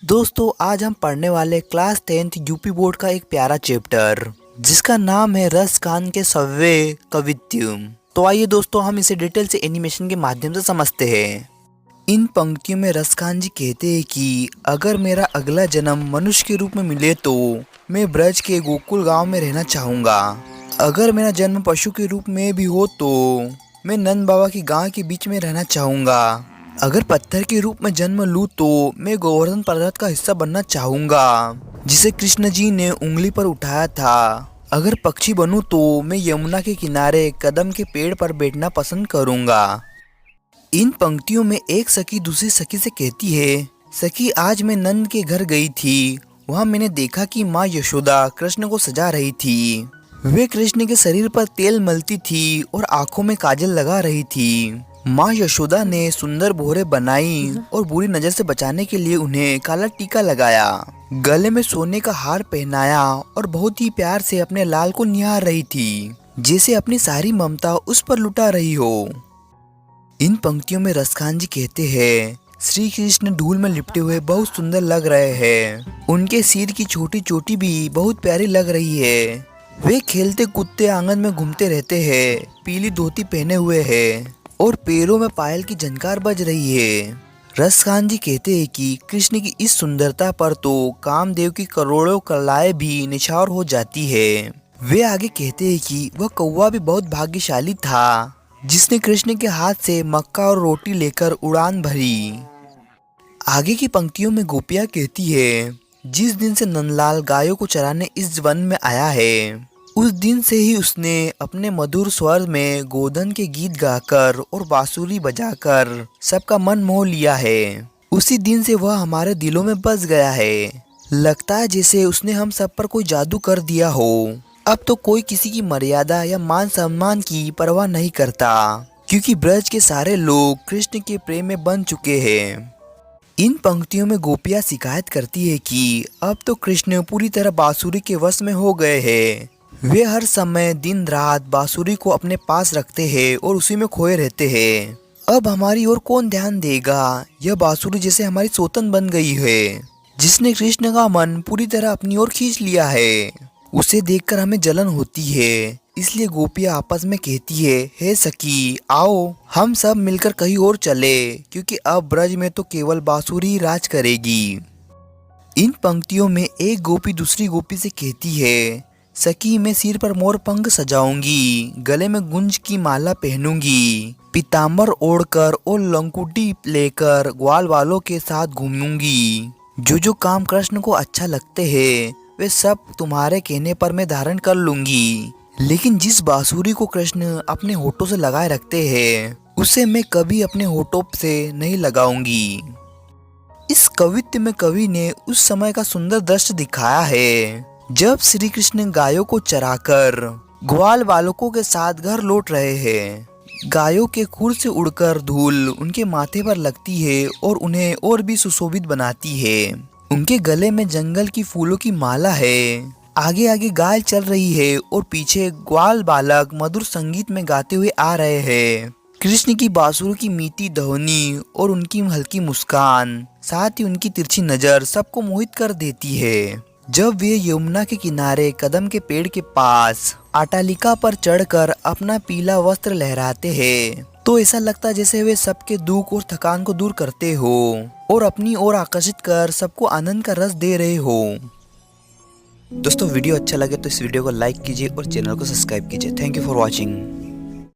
दोस्तों आज हम पढ़ने वाले क्लास 10th यूपी बोर्ड का एक प्यारा चैप्टर जिसका नाम है रसखान के सव्वे कवित्युम। तो आइए दोस्तों हम इसे डिटेल से एनिमेशन के माध्यम से समझते हैं। इन पंक्तियों में रसखान जी कहते हैं कि अगर मेरा अगला जन्म मनुष्य के रूप में मिले तो मैं ब्रज के गोकुल गांव में रहना चाहूँगा। अगर मेरा जन्म पशु के रूप में भी हो तो मैं नंद बाबा की गांव के बीच में रहना चाहूँगा। अगर पत्थर के रूप में जन्म लूँ तो मैं गोवर्धन पर्वत का हिस्सा बनना चाहूँगा जिसे कृष्ण जी ने उंगली पर उठाया था। अगर पक्षी बनूं तो मैं यमुना के किनारे कदम के पेड़ पर बैठना पसंद करूँगा। इन पंक्तियों में एक सखी दूसरी सखी से कहती है, सखी आज मैं नंद के घर गई थी, वहाँ मैंने देखा कि माँ यशोदा कृष्ण को सजा रही थी। वे कृष्ण के शरीर पर तेल मलती थी और आंखों में काजल लगा रही थी। माँ यशोदा ने सुंदर बोहरे बनाई और बुरी नजर से बचाने के लिए उन्हें काला टीका लगाया, गले में सोने का हार पहनाया और बहुत ही प्यार से अपने लाल को निहार रही थी, जैसे अपनी सारी ममता उस पर लुटा रही हो। इन पंक्तियों में रसखान जी कहते हैं, श्री कृष्ण धूल में लिपटे हुए बहुत सुंदर लग रहे हैं। उनके सिर की छोटी चोटी भी बहुत प्यारी लग रही है। वे खेलते कूदते आंगन में घूमते रहते हैं, पीली धोती पहने हुए हैं और पैरों में पायल की झनकार बज रही है। रसखान जी कहते हैं कि कृष्ण की इस सुंदरता पर तो कामदेव की करोड़ों कलाएं भी निछावर हो जाती है। वे आगे कहते हैं कि वह कौवा भी बहुत भाग्यशाली था जिसने कृष्ण के हाथ से मक्का और रोटी लेकर उड़ान भरी। आगे की पंक्तियों में गोपियां कहती है, जिस दिन से नंदलाल गायों को चराने इस वन में आया है उस दिन से ही उसने अपने मधुर स्वर में गोधन के गीत गाकर और बांसुरी बजाकर सबका मन मोह लिया है। उसी दिन से वह हमारे दिलों में बस गया है। लगता है जैसे उसने हम सब पर कोई जादू कर दिया हो। अब तो कोई किसी की मर्यादा या मान सम्मान की परवाह नहीं करता, क्योंकि ब्रज के सारे लोग कृष्ण के प्रेम में बंध चुके हैं। इन पंक्तियों में गोपियां शिकायत करती है कि अब तो कृष्ण पूरी तरह बांसुरी के वश में हो गए हैं। वे हर समय दिन रात बांसुरी को अपने पास रखते हैं और उसी में खोए रहते हैं। अब हमारी ओर कौन ध्यान देगा? यह बांसुरी जैसे हमारी सौतन बन गई है, जिसने कृष्ण का मन पूरी तरह अपनी ओर खींच लिया है। उसे देखकर हमें जलन होती है, इसलिए गोपियां आपस में कहती है, हे सखी आओ हम सब मिलकर कहीं और चले, क्योंकि अब ब्रज में तो केवल बांसुरी ही राज करेगी। इन पंक्तियों में एक गोपी दूसरी गोपी से कहती है, सखी मैं सिर पर मोर पंख सजाऊंगी, गले में गुंज की माला पहनूंगी, पीताम्बर ओढ़कर और लंकुटी लेकर ग्वाल वालों के साथ घूमूंगी। जो काम कृष्ण को अच्छा लगते हैं वे सब तुम्हारे कहने पर मैं धारण कर लूंगी, लेकिन जिस बांसुरी को कृष्ण अपने होठों से लगाए रखते हैं उसे मैं कभी अपने होठों से नहीं लगाऊंगी। इस कवित्व में कवि ने उस समय का सुंदर दृश्य दिखाया है जब श्री कृष्ण गायों को चराकर ग्वाल बालकों के साथ घर लौट रहे हैं। गायों के खुर से उड़कर धूल उनके माथे पर लगती है और उन्हें और भी सुशोभित बनाती है। उनके गले में जंगल की फूलों की माला है। आगे आगे गाय चल रही है और पीछे ग्वाल बालक मधुर संगीत में गाते हुए आ रहे हैं। कृष्ण की बांसुरी की मीठी ध्वनि और उनकी हल्की मुस्कान, साथ ही उनकी तिरछी नजर सबको मोहित कर देती है। जब वे यमुना के किनारे कदम के पेड़ के पास अटालिका पर चढ़कर अपना पीला वस्त्र लहराते हैं तो ऐसा लगता है जैसे वे सबके दुख और थकान को दूर करते हो और अपनी ओर आकर्षित कर सबको आनंद का रस दे रहे हो। दोस्तों वीडियो अच्छा लगे तो इस वीडियो को लाइक कीजिए और चैनल को सब्सक्राइब कीजिए। Thank you for watching.